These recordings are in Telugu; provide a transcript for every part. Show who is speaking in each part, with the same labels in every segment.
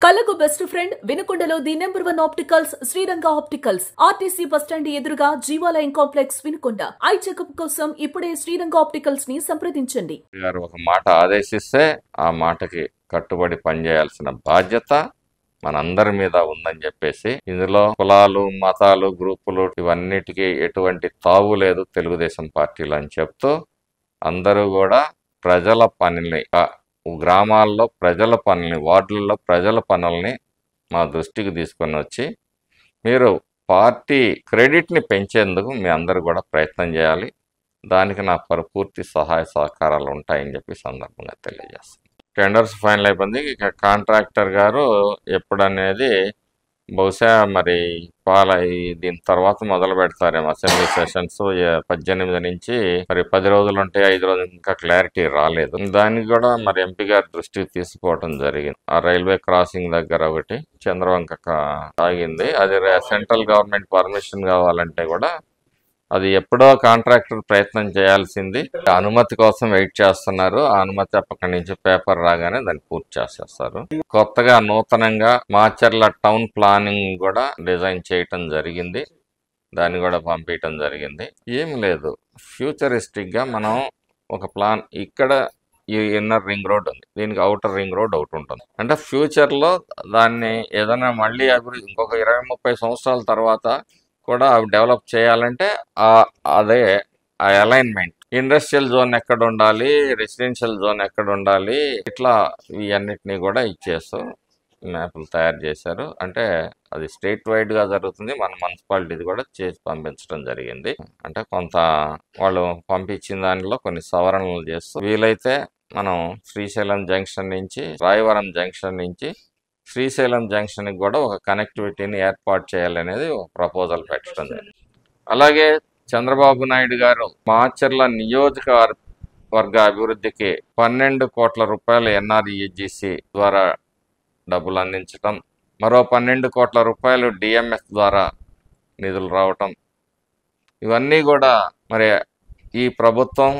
Speaker 1: కళకు బెస్ట్ ఫ్రెండ్ వినుకొండలో the number 1 opticals Sriranga opticals RTC bus stand ఎదురుగా Jeevalayam complex Vinukonda. Eye checkup కోసం ఇప్పుడే శ్రీరంగ ఆప్టికల్స్ ని సంప్రదించండి.
Speaker 2: గారు ఒక మాట ఆదేశిస్తే ఆ మాటకి కట్టుబడి పనిచేయాల్సిన బాధ్యత మనందరి మీద ఉందని చెప్పేసి, ఇందులో కులాలు, మతాలు, గ్రూపులు ఇవన్నిటికీ ఎటువంటి తావు లేదు తెలుగుదేశం పార్టీలో అని చెప్తూ, అందరూ కూడా ప్రజల పనిని, గ్రామాల్లో ప్రజల పనుల్ని, వార్డులలో ప్రజల పనుల్ని మా దృష్టికి తీసుకొని వచ్చి మీరు పార్టీ క్రెడిట్ని పెంచేందుకు మీ అందరూ కూడా ప్రయత్నం చేయాలి. దానికి నా పూర్తి సహాయ సహకారాలు ఉంటాయని చెప్పి సందర్భంగా తెలియజేస్తాను. టెండర్స్ ఫైనల్ అయిపోయింది. ఇక కాంట్రాక్టర్ గారు ఎప్పుడనేది బహుశా మరి దీని తర్వాత మొదలు పెడతారేమో. అసెంబ్లీ సెషన్స్ 18 నుంచి మరి 10 రోజులు ఉంటే 5 రోజులు ఇంకా క్లారిటీ రాలేదు. దానికి కూడా మరి ఎంపీ గారి దృష్టికి తీసుకోవటం జరిగింది. ఆ రైల్వే క్రాసింగ్ దగ్గర ఒకటి చంద్రవంక ఆగింది. అది సెంట్రల్ గవర్నమెంట్ పర్మిషన్ కావాలంటే కూడా అది ఎప్పుడో కాంట్రాక్టర్ ప్రయత్నం చేయాల్సింది. అనుమతి కోసం వెయిట్ చేస్తున్నారు. ఆ అనుమతి అక్కడి నుంచి పేపర్ రాగానే దాన్ని పూర్తి చేసేస్తారు. కొత్తగా నూతనంగా మాచర్ల టౌన్ ప్లానింగ్ కూడా డిజైన్ చేయటం జరిగింది. దాన్ని కూడా పంపించడం జరిగింది. ఏం లేదు, ఫ్యూచరిస్టిక్ గా మనం ఒక ప్లాన్, ఇక్కడ ఈ ఇన్నర్ రింగ్ రోడ్ ఉంది, దీనికి అవుటర్ రింగ్ రోడ్ ఒకటి ఉంటుంది. అంటే ఫ్యూచర్ లో దాన్ని ఏదైనా మళ్ళీ అభివృద్ధి ఇంకొక 20-30 సంవత్సరాల తర్వాత కూడా అవి డెవలప్ చేయాలంటే అదే ఆ అలైన్మెంట్, ఇండస్ట్రియల్ జోన్ ఎక్కడ ఉండాలి, రెసిడెన్షియల్ జోన్ ఎక్కడ ఉండాలి, ఇట్లా ఇవన్నిటినీ కూడా ఇచ్చేస్తూ మ్యాప్లు తయారు చేశారు. అంటే అది స్టేట్ వైడ్ గా జరుగుతుంది. మన మున్సిపాలిటీ కూడా చేసి పంపించడం జరిగింది. అంటే కొంత వాళ్ళు పంపించిన దానిలో కొన్ని సవరణలు చేస్తూ, వీలైతే మనం శ్రీశైలం జంక్షన్ నుంచి, రాయవరం జంక్షన్ నుంచి శ్రీశైలం జంక్షన్ కి కూడా ఒక కనెక్టివిటీని ఏర్పాటు చేయాలనేది ఒక ప్రపోజల్ పెట్టడం జరిగింది. అలాగే చంద్రబాబు నాయుడు గారు మాచర్ల నియోజకవర్గ అభివృద్ధికి 12 కోట్ల రూపాయలు ఎన్ఆర్ఈజీసీ ద్వారా డబ్బులు అందించటం, మరో 12 కోట్ల రూపాయలు డిఎంఎస్ ద్వారా నిధులు రావటం, ఇవన్నీ కూడా మరి ఈ ప్రభుత్వం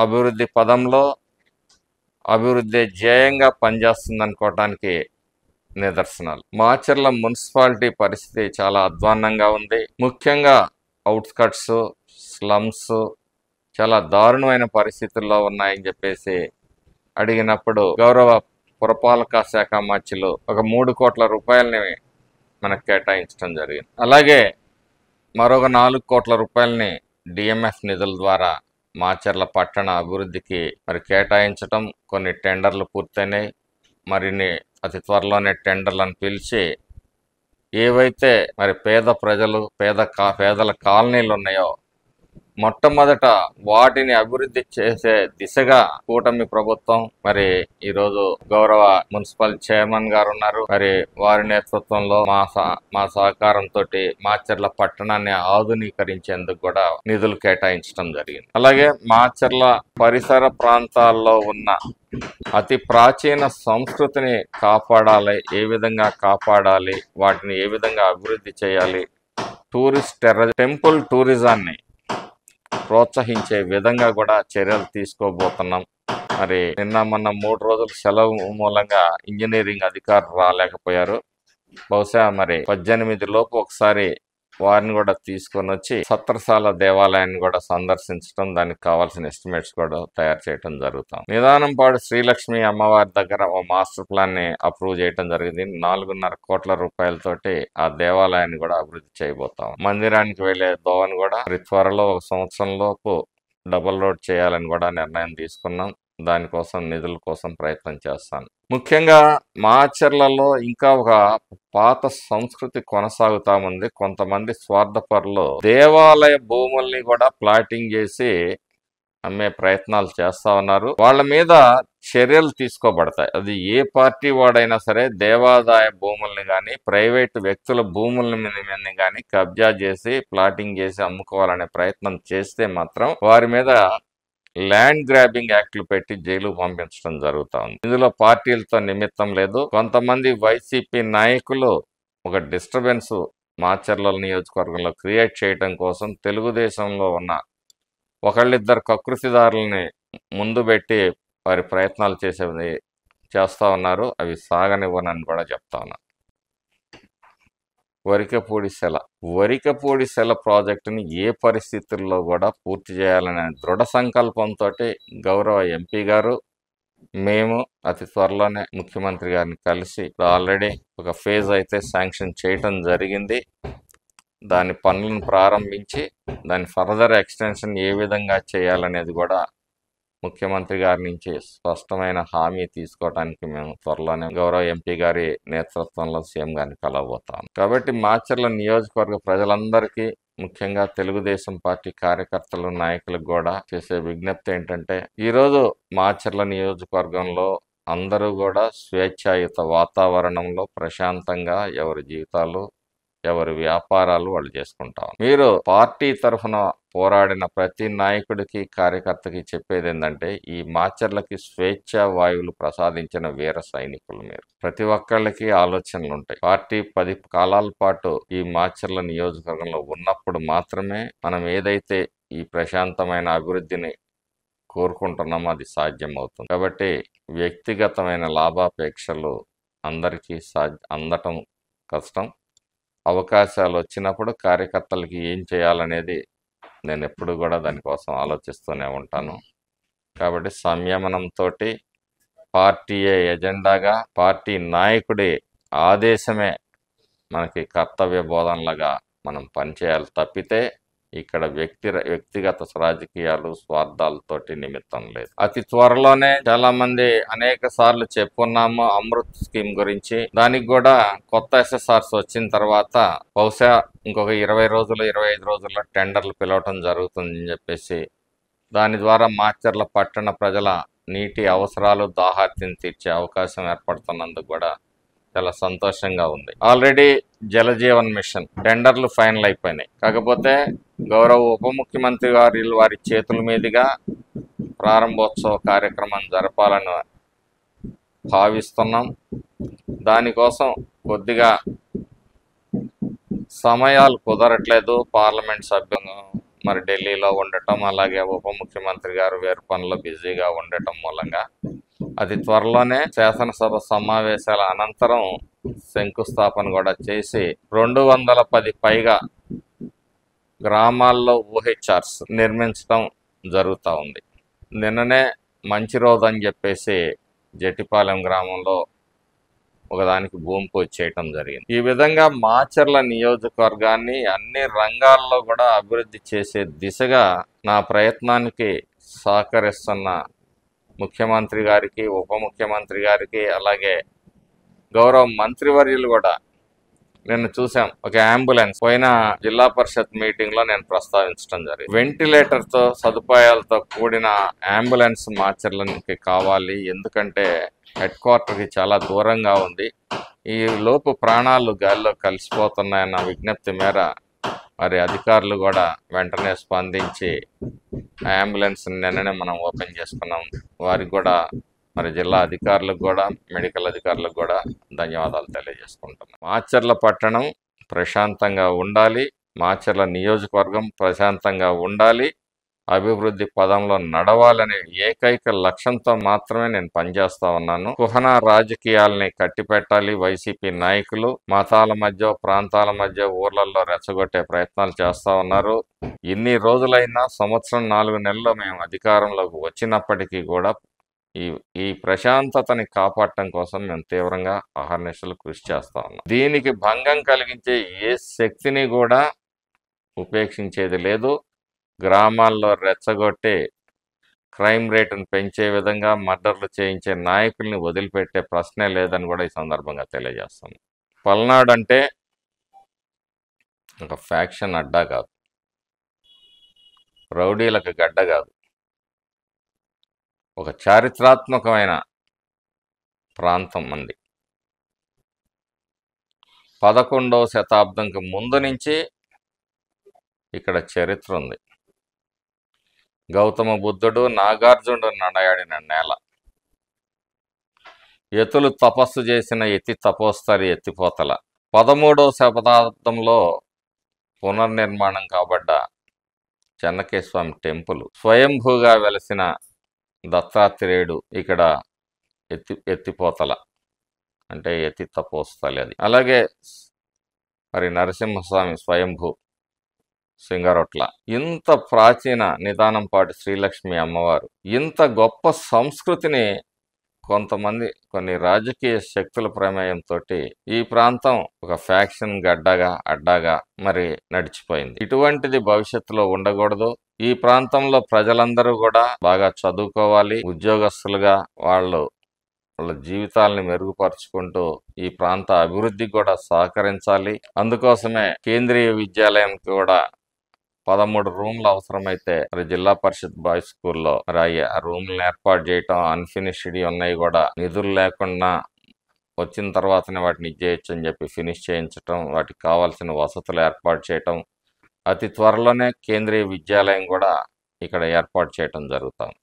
Speaker 2: అభివృద్ధి పదంలో అభివృద్ధి ధ్యేయంగా పనిచేస్తుంది అనుకోవటానికి నిదర్శనాలు. మాచర్ల మున్సిపాలిటీ పరిస్థితి చాలా అధ్వాన్నంగా ఉంది. ముఖ్యంగా అవుట్స్కట్స్, స్లమ్స్ చాలా దారుణమైన పరిస్థితుల్లో ఉన్నాయని చెప్పేసి అడిగినప్పుడు గౌరవ పురపాలక శాఖ మంత్రులు ఒక 3 కోట్ల రూపాయలని మనకు కేటాయించడం జరిగింది. అలాగే మరొక 4 కోట్ల రూపాయలని డిఎంఎఫ్ నిధుల ద్వారా మాచర్ల పట్టణ అభివృద్ధికి మరి కేటాయించటం, కొన్ని టెండర్లు పూర్తయినాయి. మరిన్ని అతి త్వరలోనే టెండర్లను పిలిచి ఏవైతే మరి పేద ప్రజలు, పేదల కాలనీలు ఉన్నాయో మొట్టమొదట వాటిని అభివృద్ధి చేసే దిశగా కూటమి ప్రభుత్వం, మరి ఈరోజు గౌరవ మున్సిపల్ చైర్మన్ గారు ఉన్నారు, మరి వారి నేతృత్వంలో మా సహకారంతో మాచర్ల పట్టణాన్ని ఆధునీకరించేందుకు కూడా నిధులు కేటాయించడం జరిగింది. అలాగే మాచర్ల పరిసర ప్రాంతాల్లో ఉన్న అతి ప్రాచీన సంస్కృతిని కాపాడాలి, ఏ విధంగా కాపాడాలి, వాటిని ఏ విధంగా అభివృద్ధి చేయాలి, టెంపుల్ టూరిజాన్ని ప్రోత్సహించే విధంగా కూడా చర్యలు తీసుకోబోతున్నాం. మరి నిన్న మొన్న 3 రోజులు సెలవు మూలంగా ఇంజనీరింగ్ అధికారులు రాలేకపోయారు. బహుశా మరి 18 లోపు ఒకసారి వారిని కూడా తీసుకొని వచ్చి సత్రశాల దేవాలయాన్ని కూడా సందర్శించడం, దానికి కావాల్సిన ఎస్టిమేట్స్ కూడా తయారు చేయడం జరుగుతాం. నిదానంపాడు శ్రీలక్ష్మి అమ్మవారి దగ్గర ఓ మాస్టర్ ప్లాన్ ని అప్రూవ్ చేయడం జరిగింది. 4.5 కోట్ల రూపాయలతోటి ఆ దేవాలయాన్ని కూడా అభివృద్ధి చేయబోతాం. మందిరానికి వెళ్లే దోవని కూడా మరి త్వరలో 1 సంవత్సరం లోపు డబుల్ రోడ్ చేయాలని కూడా నిర్ణయం తీసుకున్నాం. దానికోసం నిధుల కోసం ప్రయత్నం చేస్తాను. ముఖ్యంగా మాచర్లలో ఇంకా ఒక పాత సంస్కృతి కొనసాగుతా ఉంది. కొంతమంది స్వార్థపరులు దేవాలయ భూముల్ని కూడా ప్లాటింగ్ చేసి అమ్మే ప్రయత్నాలు చేస్తా ఉన్నారు. వాళ్ళ మీద చర్యలు తీసుకోబడతాయి. అది ఏ పార్టీ వాడైనా సరే దేవాదాయ భూముల్ని కానీ ప్రైవేటు వ్యక్తుల భూముల మీద కానీ కబ్జా చేసి ప్లాటింగ్ చేసి అమ్ముకోవాలనే ప్రయత్నం చేస్తే మాత్రం వారి మీద ల్యాండ్ గ్రాబింగ్ యాక్ట్లు పెట్టి జైలు పంపించడం జరుగుతా ఉంది. ఇందులో పార్టీలతో నిమిత్తం లేదు. కొంతమంది వైసీపీ నాయకులు ఒక డిస్టర్బెన్స్ మాచర్ల నియోజకవర్గంలో క్రియేట్ చేయడం కోసం తెలుగుదేశంలో ఉన్న ఒకళ్ళిద్దరు కకృతిదారులని ముందు పెట్టి వారి ప్రయత్నాలు చేస్తా ఉన్నారు. అవి సాగనివ్వనని కూడా చెప్తా ఉన్నా. వరికపూడి సెల ప్రాజెక్టుని ఏ పరిస్థితుల్లో కూడా పూర్తి చేయాలనే దృఢ సంకల్పంతో గౌరవ ఎంపీ గారు, మేము అతి త్వరలోనే ముఖ్యమంత్రి గారిని కలిసి ఆల్రెడీ ఒక ఫేజ్ అయితే శాంక్షన్ చేయటం జరిగింది. దాని పనులను ప్రారంభించి దాని ఫర్దర్ ఎక్స్టెన్షన్ ఏ విధంగా చేయాలనేది కూడా ముఖ్యమంత్రి గారి నుంచి స్పష్టమైన హామీ తీసుకోవడానికి మేము త్వరలోనే గౌరవ ఎంపీ గారి నేతృత్వంలో సీఎం గారిని కలవబోతాం. కాబట్టి మాచర్ల నియోజకవర్గ ప్రజలందరికీ, ముఖ్యంగా తెలుగుదేశం పార్టీ కార్యకర్తలు, నాయకులకు కూడా చేసే విజ్ఞప్తి ఏంటంటే, ఈరోజు మాచర్ల నియోజకవర్గంలో అందరూ కూడా స్వేచ్ఛాయుత వాతావరణంలో ప్రశాంతంగా ఎవరి జీవితాలు, ఎవరి వ్యాపారాలు వాళ్ళు చేసుకుంటాం. మీరు పార్టీ తరఫున పోరాడిన ప్రతి నాయకుడికి, కార్యకర్తకి చెప్పేది ఏంటంటే, ఈ మాచర్లకి స్వేచ్ఛా వాయువులు ప్రసాదించిన వీర సైనికులు మీరు. ప్రతి ఒక్కళ్ళకి ఆలోచనలు ఉంటాయి. పార్టీ 10 కాలాల పాటు ఈ మాచర్ల నియోజకవర్గంలో ఉన్నప్పుడు మాత్రమే మనం ఏదైతే ఈ ప్రశాంతమైన అభివృద్ధిని కోరుకుంటున్నామో అది సాధ్యం అవుతుంది. కాబట్టి వ్యక్తిగతమైన లాభాపేక్షలు అందరికీ అందటం కష్టం. అవకాశాలు వచ్చినప్పుడు కార్యకర్తలకి ఏం చేయాలనేది నేను ఎప్పుడు కూడా దానికోసం ఆలోచిస్తూనే ఉంటాను. కాబట్టి సంయమనంతో పార్టీయే ఎజెండాగా, పార్టీ నాయకుడి ఆదేశమే మనకి కర్తవ్య బోధనలుగా మనం పనిచేయాలి తప్పితే ఇక్కడ వ్యక్తిగత రాజకీయాలు, స్వార్థాలతోటి నిమిత్తం లేదు. అతి త్వరలోనే చాలా మంది అనేక సార్లు చెప్పుకున్నాము అమృత్ స్కీమ్ గురించి. దానికి కూడా కొత్త SSRs వచ్చిన తర్వాత బహుశా ఇంకొక 20 రోజులు, 25 రోజుల్లో టెండర్లు పిలవటం జరుగుతుందని చెప్పేసి, దాని ద్వారా మాచర్ల పట్టణ ప్రజల నీటి అవసరాలు, దాహార్తిని తీర్చే అవకాశం ఏర్పడుతున్నందుకు కూడా చాలా సంతోషంగా ఉంది. ఆల్రెడీ జలజీవన్ మిషన్ టెండర్లు ఫైనల్ అయిపోయినాయి. కాకపోతే గౌరవ ఉప ముఖ్యమంత్రి వారి చేతుల మీదుగా ప్రారంభోత్సవ కార్యక్రమం జరపాలని భావిస్తున్నాం. దానికోసం కొద్దిగా సమయాలు కుదరట్లేదు. పార్లమెంట్ సభ్యులు మరి ఢిల్లీలో ఉండటం, అలాగే ఉప ముఖ్యమంత్రి గారు వేరు పనులు బిజీగా ఉండటం మూలంగా అతి త్వరలోనే శాసనసభ సమావేశాల అనంతరం శంకుస్థాపన కూడా చేసి 210 పైగా గ్రామాల్లో OHRs నిర్మించడం జరుగుతూ ఉంది. నిన్ననే మంచి రోజు అని చెప్పేసి జట్టిపాలెం గ్రామంలో ఒకదానికి భూమి పూజ చేయటం జరిగింది. ఈ విధంగా మాచర్ల నియోజకవర్గాన్ని అన్ని రంగాల్లో కూడా అభివృద్ధి చేసే దిశగా నా ప్రయత్నానికి సహకరిస్తున్న ముఖ్యమంత్రి గారికి, ఉప ముఖ్యమంత్రి గారికి, అలాగే గౌరవ మంత్రివర్యులు కూడా నిన్న చూసాం. ఒక అంబులెన్స్ పోయిన జిల్లా పరిషత్ మీటింగ్ లో నేను ప్రస్తావించడం జరిగింది. వెంటిలేటర్తో సదుపాయాలతో కూడిన అంబులెన్స్ మాచర్లకి కావాలి. ఎందుకంటే హెడ్ క్వార్టర్కి చాలా దూరంగా ఉంది. ఈ లోపు ప్రాణాలు గాల్లో కలిసిపోతున్నాయన్న విజ్ఞప్తి మేర మరి అధికారులు కూడా వెంటనే స్పందించి అంబులెన్స్ నిన్ననే మనం ఓపెన్ చేసుకున్నాం. వారికి కూడా మరి జిల్లా అధికారులకు కూడా, మెడికల్ అధికారులకు కూడా ధన్యవాదాలు తెలియజేసుకుంటున్నాం. మాచర్ల పట్టణం ప్రశాంతంగా ఉండాలి, మాచర్ల నియోజకవర్గం ప్రశాంతంగా ఉండాలి, అభివృద్ధి పదంలో నడవాలనే ఏకైక లక్ష్యంతో మాత్రమే నేను పనిచేస్తా ఉన్నాను. కుహన రాజకీయాల్ని కట్టిపెట్టాలి వైసీపీ నాయకులు. మతాల మధ్య, ప్రాంతాల మధ్య, ఊర్లలో రెచ్చగొట్టే ప్రయత్నాలు చేస్తా ఉన్నారు. ఇన్ని రోజులైనా, సంవత్సరం 4 నెలల్లో మేము అధికారంలోకి వచ్చినప్పటికీ కూడా ఈ ప్రశాంతతని కాపాడటం కోసం మేము తీవ్రంగా అహర్నిశలు కృషి చేస్తా ఉన్నాం. దీనికి భంగం కలిగించే ఏ శక్తిని కూడా ఉపేక్షించేది లేదు. గ్రామాల్లో రెచ్చగొట్టి క్రైమ్ రేటును పెంచే విధంగా మర్డర్లు చేయించే నాయకుల్ని వదిలిపెట్టే ప్రశ్నే లేదని కూడా ఈ సందర్భంగా తెలియజేస్తాను. పల్నాడు అంటే ఒక ఫ్యాక్షన్ అడ్డా కాదు, రౌడీలకు గడ్డ కాదు, ఒక చారిత్రాత్మకమైన ప్రాంతం మంది. 11వ శతాబ్దంకి ముందు నుంచి ఇక్కడ చరిత్ర ఉంది. గౌతమ బుద్ధుడు, నాగార్జునుడు నడయాడిన నేల. యతులు తపస్సు చేసిన ఎత్తి తపోస్తరి ఎత్తిపోతల. 13వ శతాబ్దంలో పునర్నిర్మాణం కాబడ్డ చెన్నకేశవ స్వామి టెంపుల్. స్వయంభూగా వెలసిన దత్తాత్రేయుడు ఇక్కడ ఎత్తిపోతల అంటే ఎత్తి తపోస్తలి అది. అలాగే మరి నరసింహస్వామి స్వయంభూ సింగరొట్ల, ఇంత ప్రాచీన నిదానంపాటి శ్రీలక్ష్మి అమ్మవారు, ఇంత గొప్ప సంస్కృతిని కొంతమంది కొన్ని రాజకీయ శక్తుల ప్రమేయంతో ఈ ప్రాంతం ఒక ఫ్యాక్షన్ అడ్డాగా మరి నడిచిపోయింది. ఇటువంటిది భవిష్యత్తులో ఉండకూడదు. ఈ ప్రాంతంలో ప్రజలందరూ కూడా బాగా చదువుకోవాలి, ఉద్యోగస్తులుగా వాళ్ళ జీవితాలని మెరుగుపరుచుకుంటూ ఈ ప్రాంత అభివృద్ధికి కూడా సహకరించాలి. అందుకోసమే కేంద్రీయ విద్యాలయం కూడా 13 రూమ్లు అవసరమైతే మరి జిల్లా పరిషత్ బాయ్స్ స్కూల్లో మరి ఆ రూమ్లను ఏర్పాటు చేయటం, అన్ఫినిష్డ్ ఉన్నాయి కూడా నిధులు లేకుండా వచ్చిన తర్వాతనే వాటిని ఇచ్చేయచ్చు అని చెప్పి ఫినిష్ చేయించటం, వాటికి కావాల్సిన వసతులు ఏర్పాటు చేయటం, అతి త్వరలోనే కేంద్రీయ విద్యాలయం కూడా ఇక్కడ ఏర్పాటు చేయటం జరుగుతాం.